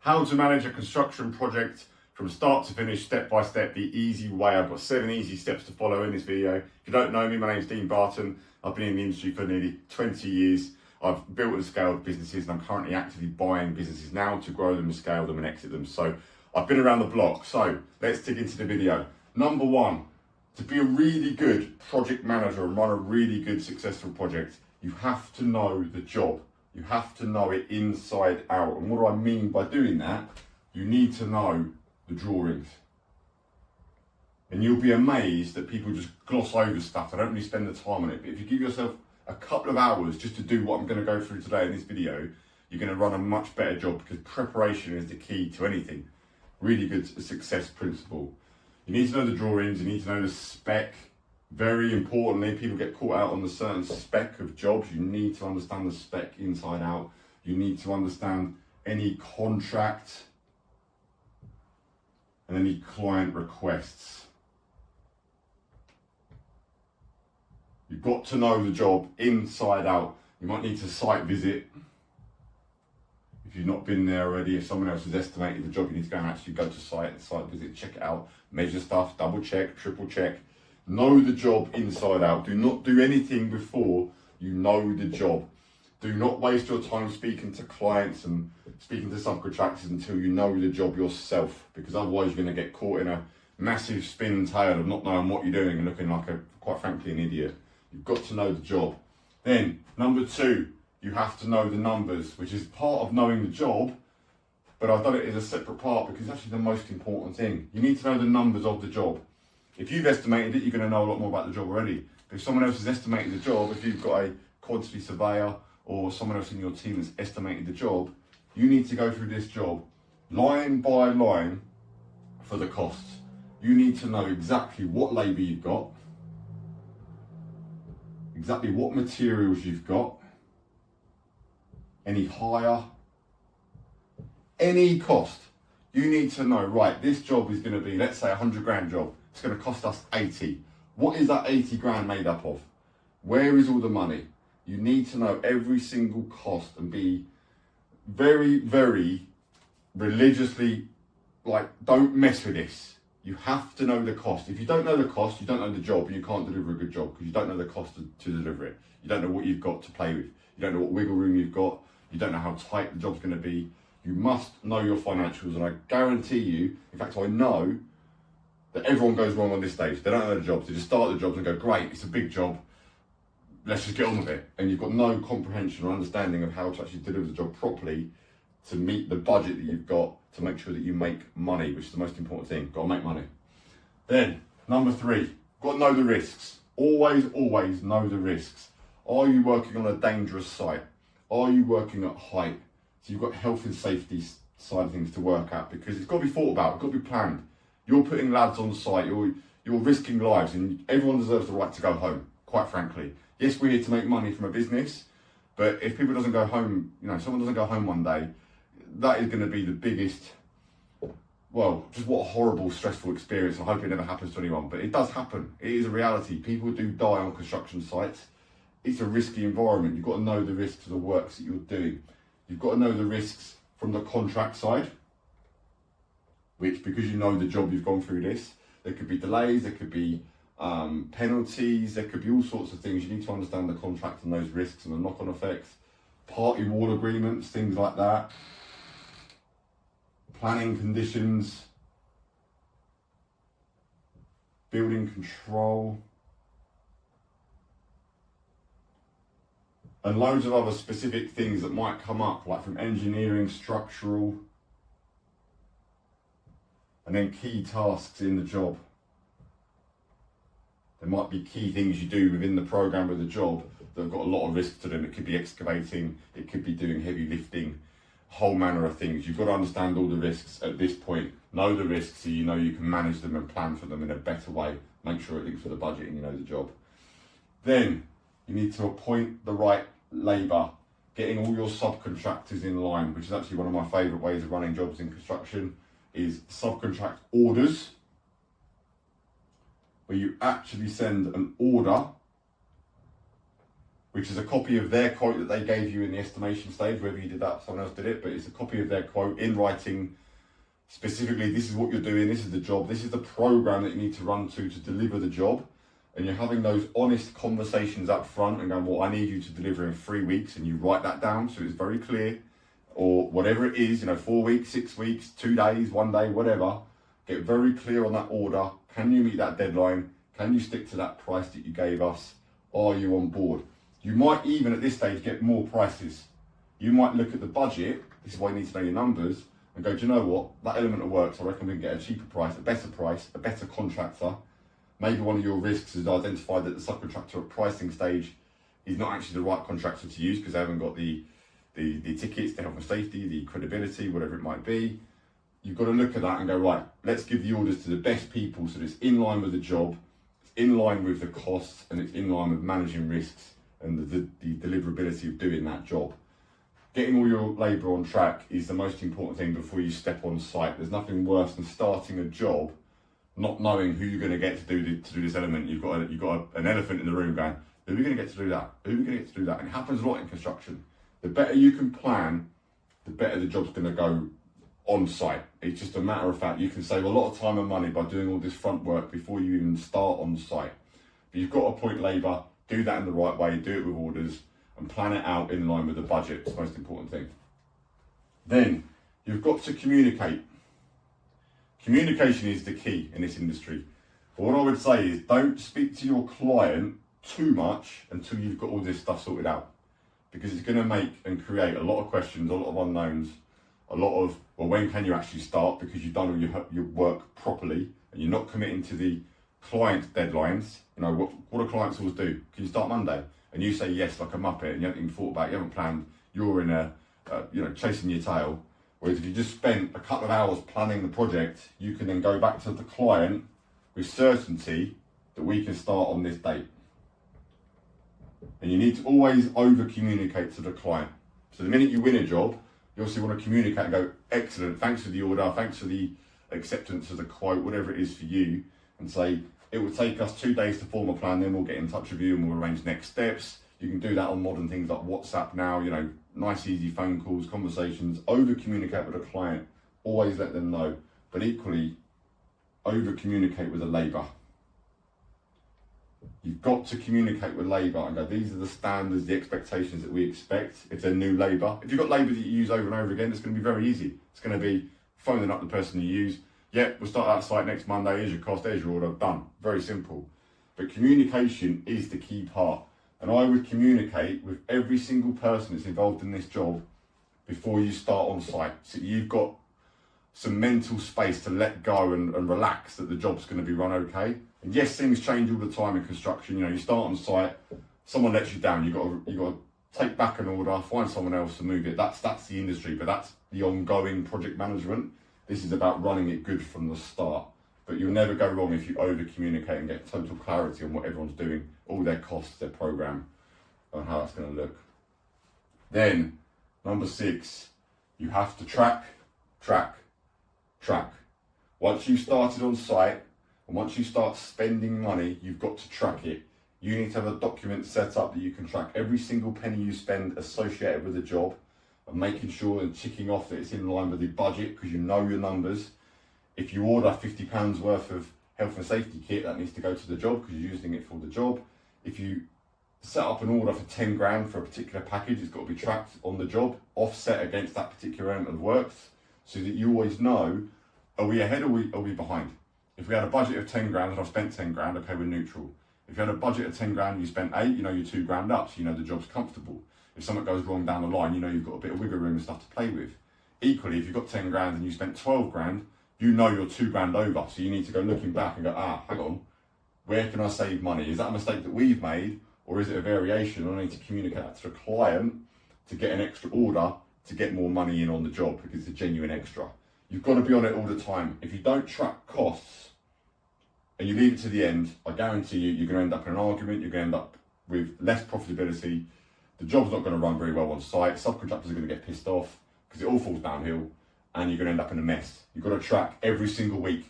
How to manage a construction project from start to finish, step by step, the easy way. I've got 7 easy steps to follow in this video. If you don't know me, my name's Dean Barton. I've been in the industry for nearly 20 years. I've built and scaled businesses, and I'm currently actively buying businesses now to grow them and scale them and exit them. So I've been around the block. So let's dig into the video. Number one, to be a really good project manager and run a really good successful project, you have to know the job. You have to know it inside out. And what do I mean by doing that? You need to know the drawings. And you'll be amazed that people just gloss over stuff. They don't really spend the time on it. But if you give yourself a couple of hours just to do what I'm going to go through today in this video, you're going to run a much better job, because preparation is the key to anything. Really good success principle. You need to know the drawings. You need to know the spec. Very importantly, people get caught out on the certain spec of jobs. You need to understand the spec inside out. You need to understand any contract and any client requests. You've got to know the job inside out. You might need to site visit. If you've not been there already, if someone else has estimated the job, you need to go and actually go to site visit, check it out, measure stuff, double check, triple check. Know the job inside out. Do not do anything before you know the job. Do not waste your time speaking to clients and speaking to subcontractors until you know the job yourself, because otherwise you're going to get caught in a massive spin tail of not knowing what you're doing and looking like quite frankly, an idiot. You've got to know the job. Then, number two, you have to know the numbers, which is part of knowing the job, but I've done it as a separate part because it's actually the most important thing. You need to know the numbers of the job. If you've estimated it, you're going to know a lot more about the job already. But if someone else has estimated the job, if you've got a quantity surveyor or someone else in your team that's estimated the job, you need to go through this job line by line for the costs. You need to know exactly what labour you've got, exactly what materials you've got, any hire, any cost. You need to know, right, this job is going to be, let's say, $100,000 job. It's going to cost us 80. What is that 80 grand made up of? Where is all the money? You need to know every single cost and be very, very religiously, don't mess with this. You have to know the cost. If you don't know the cost, you don't know the job, and you can't deliver a good job because you don't know the cost to deliver it. You don't know what you've got to play with. You don't know what wiggle room you've got. You don't know how tight the job's going to be. You must know your financials, and I guarantee you, in fact, I know that everyone goes wrong on this stage. They don't know the jobs. They just start the jobs and go, great, it's a big job. Let's just get on with it. And you've got no comprehension or understanding of how to actually deliver the job properly to meet the budget that you've got to make sure that you make money, which is the most important thing. Got to make money. Then, number three, got to know the risks. Always, always know the risks. Are you working on a dangerous site? Are you working at height? So you've got health and safety side of things to work at, because it's got to be thought about, it's got to be planned. You're putting lads on site, you're risking lives, and everyone deserves the right to go home, quite frankly. Yes, we're here to make money from a business, but if people doesn't go home, someone doesn't go home one day, that is going to be the biggest, just what a horrible, stressful experience. I hope it never happens to anyone, but it does happen. It is a reality. People do die on construction sites. It's a risky environment. You've got to know the risks of the works that you're doing. You've got to know the risks from the contract side, which, because you know the job, you've gone through this. There could be delays, there could be penalties, there could be all sorts of things. You need to understand the contract and those risks and the knock-on effects. Party wall agreements, things like that. Planning conditions. Building control. And loads of other specific things that might come up, like from engineering, structural, and then key tasks in the job. There might be key things you do within the program of the job that have got a lot of risk to them. It could be excavating, it could be doing heavy lifting, whole manner of things. You've got to understand all the risks at this point. Know the risks so you know you can manage them and plan for them in a better way. Make sure it links for the budget and you know the job. Then you need to appoint the right labour, getting all your subcontractors in line, which is actually one of my favourite ways of running jobs in construction, is subcontract orders, where you actually send an order which is a copy of their quote that they gave you in the estimation stage, whether you did that, someone else did it, but it's a copy of their quote in writing. Specifically, this is what you're doing, this is the job, this is the program that you need to run to deliver the job. And you're having those honest conversations up front and going, well, I need you to deliver in 3 weeks, and you write that down so it's very clear. Or whatever it is, 4 weeks, 6 weeks, 2 days, 1 day, whatever. Get very clear on that order. Can you meet that deadline? Can you stick to that price that you gave us? Are you on board? You might even at this stage get more prices. You might look at the budget, this is why you need to know your numbers, and go, do you know what, that element of work, so I reckon we can get a cheaper price, a better contractor. Maybe one of your risks is identified that the subcontractor at pricing stage is not actually the right contractor to use because they haven't got the tickets, the health and safety, the credibility, whatever it might be. You've got to look at that and go, right, let's give the orders to the best people so that it's in line with the job, it's in line with the costs, and it's in line with managing risks and the deliverability of doing that job. Getting all your labour on track is the most important thing before you step on site. There's nothing worse than starting a job not knowing who you're going to get to do this element. You've got an elephant in the room going, who are we going to get to do that? Who are we going to get to do that? And it happens a lot in construction. The better you can plan, the better the job's going to go on site. It's just a matter of fact, you can save a lot of time and money by doing all this front work before you even start on site. But you've got to appoint labour, do that in the right way, do it with orders, and plan it out in line with the budget. It's the most important thing. Then you've got to communicate. Communication is the key in this industry. But what I would say is don't speak to your client too much until you've got all this stuff sorted out, because it's going to make and create a lot of questions, a lot of unknowns, a lot of, well, when can you actually start, because you've done all your work properly and you're not committing to the client's deadlines. What do clients always do? Can you start Monday? And you say yes like a muppet and you haven't even thought about it, you haven't planned, you're in chasing your tail. Whereas if you just spent a couple of hours planning the project, you can then go back to the client with certainty that we can start on this date. And you need to always over communicate to the client. So the minute you win a job, you obviously want to communicate and go, excellent, thanks for the order, thanks for the acceptance of the quote, whatever it is for you, and say, it will take us 2 days to form a plan, then we'll get in touch with you and we'll arrange next steps. You can do that on modern things like WhatsApp now, nice easy phone calls, conversations. Over communicate with a client, always let them know, but equally over communicate with the labour. You've got to communicate with labour and go, these are the standards, the expectations that we expect if they're new labour. If you've got labour that you use over and over again, it's going to be very easy. It's going to be phoning up the person you use. Yeah, we'll start that site next Monday, here's your cost, there's your order, done. Very simple. But communication is the key part. And I would communicate with every single person that's involved in this job before you start on site. So you've got some mental space to let go and relax that the job's going to be run okay. And yes, things change all the time in construction. You start on site, someone lets you down, you've got to take back an order, find someone else to move it. That's the industry, but that's the ongoing project management. This is about running it good from the start. But you'll never go wrong if you over communicate and get total clarity on what everyone's doing, all their costs, their program, and how that's going to look. Then, number 6, you have to track. Once you've started on site, and once you start spending money, you've got to track it. You need to have a document set up that you can track every single penny you spend associated with the job, and making sure and ticking off that it's in line with the budget, because you know your numbers. If you order £50 worth of health and safety kit, that needs to go to the job because you're using it for the job. If you set up an order for 10 grand for a particular package, it's got to be tracked on the job, offset against that particular element of works, so that you always know, are we ahead or are we behind? If we had a budget of 10 grand and I've spent 10 grand, okay, we're neutral. If you had a budget of 10 grand and you spent 8, you know you're 2 grand up, so you know the job's comfortable. If something goes wrong down the line, you know you've got a bit of wiggle room and stuff to play with. Equally, if you've got 10 grand and you spent 12 grand, you know you're 2 grand over, so you need to go looking back and go, hang on, where can I save money? Is that a mistake that we've made, or is it a variation? I need to communicate that to the client to get an extra order, to get more money in on the job, because it's a genuine extra. You've got to be on it all the time. If you don't track costs and you leave it to the end, I guarantee you're going to end up in an argument, you're going to end up with less profitability, the job's not going to run very well on site, subcontractors are going to get pissed off because it all falls downhill, and you're going to end up in a mess. You've got to track every single week.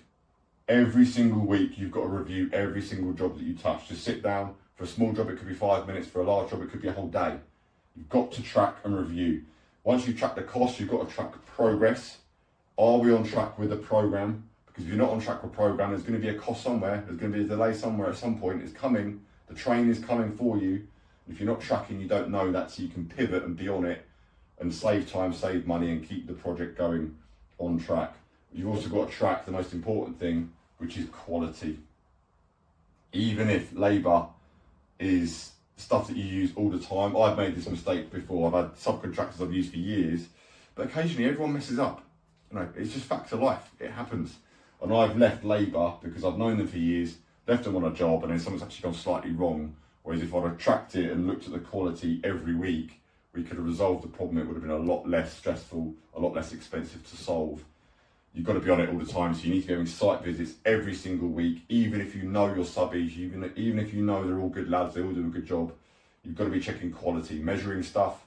Every single week, you've got to review every single job that you touch. Just sit down For a small job, it could be 5 minutes. For a large job, it could be a whole day. You've got to track and review. Once you track the cost, you've got to track progress. Are we on track with the program? Because if you're not on track with the program, there's going to be a cost somewhere. There's going to be a delay somewhere at some point. It's coming. The train is coming for you. If you're not tracking, you don't know that, so you can pivot and be on it and save time, save money, and keep the project going on track. You've also got to track the most important thing, which is quality. Even if labour is stuff that you use all the time. I've made this mistake before. I've had subcontractors I've used for years, but occasionally everyone messes up. You know, it's just facts of life. It happens. And I've left labour because I've known them for years, left them on a job, and then something's actually gone slightly wrong. Whereas if I'd have tracked it and looked at the quality every week, we could have resolved the problem. It would have been a lot less stressful, a lot less expensive to solve. You've got to be on it all the time, so you need to be having site visits every single week, even if you know your subbies, even if you know they're all good lads, they all do a good job. You've got to be checking quality, measuring stuff,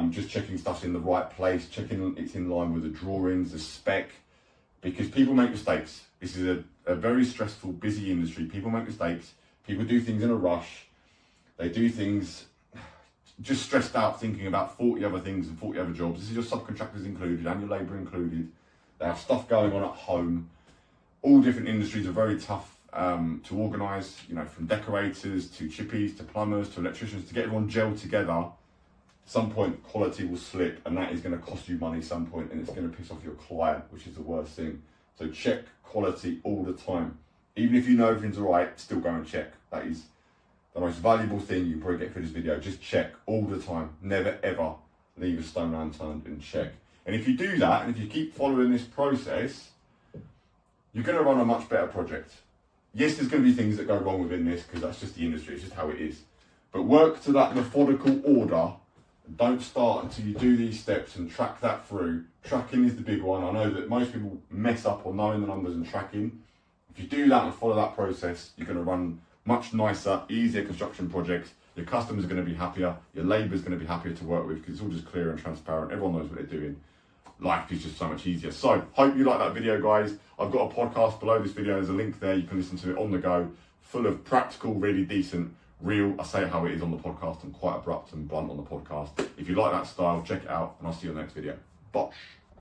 just checking stuff's in the right place, checking it's in line with the drawings, the spec, because people make mistakes. This is a very stressful, busy industry. People make mistakes. People do things in a rush. They do things just stressed out, thinking about 40 other things and 40 other jobs. This is your subcontractors included and your labour included. They have stuff going on at home. All different industries are very tough to organise, you know, from decorators to chippies to plumbers to electricians, to get everyone gelled together. At some point, quality will slip, and that is going to cost you money at some point, and it's going to piss off your client, which is the worst thing. So check quality all the time. Even if you know everything's all right, still go and check. That is the most valuable thing you probably get for this video. Just check all the time. Never ever leave a stone unturned, and check. And if you do that, and if you keep following this process, you're going to run a much better project. Yes, there's going to be things that go wrong within this, because that's just the industry, it's just how it is. But work to that methodical order. Don't start until you do these steps and track that through. Tracking is the big one. I know that most people mess up on knowing the numbers and tracking. If you do that and follow that process, you're going to run much nicer, easier construction projects. Your customers are going to be happier. Your labour is going to be happier to work with, because it's all just clear and transparent. Everyone knows what they're doing. Life is just so much easier. So, hope you like that video, guys. I've got a podcast below this video. There's a link there. You can listen to it on the go, full of practical, really decent, real. I say it how it is on the podcast. I'm quite abrupt and blunt on the podcast. If you like that style, check it out, and I'll see you on the next video. Bosh.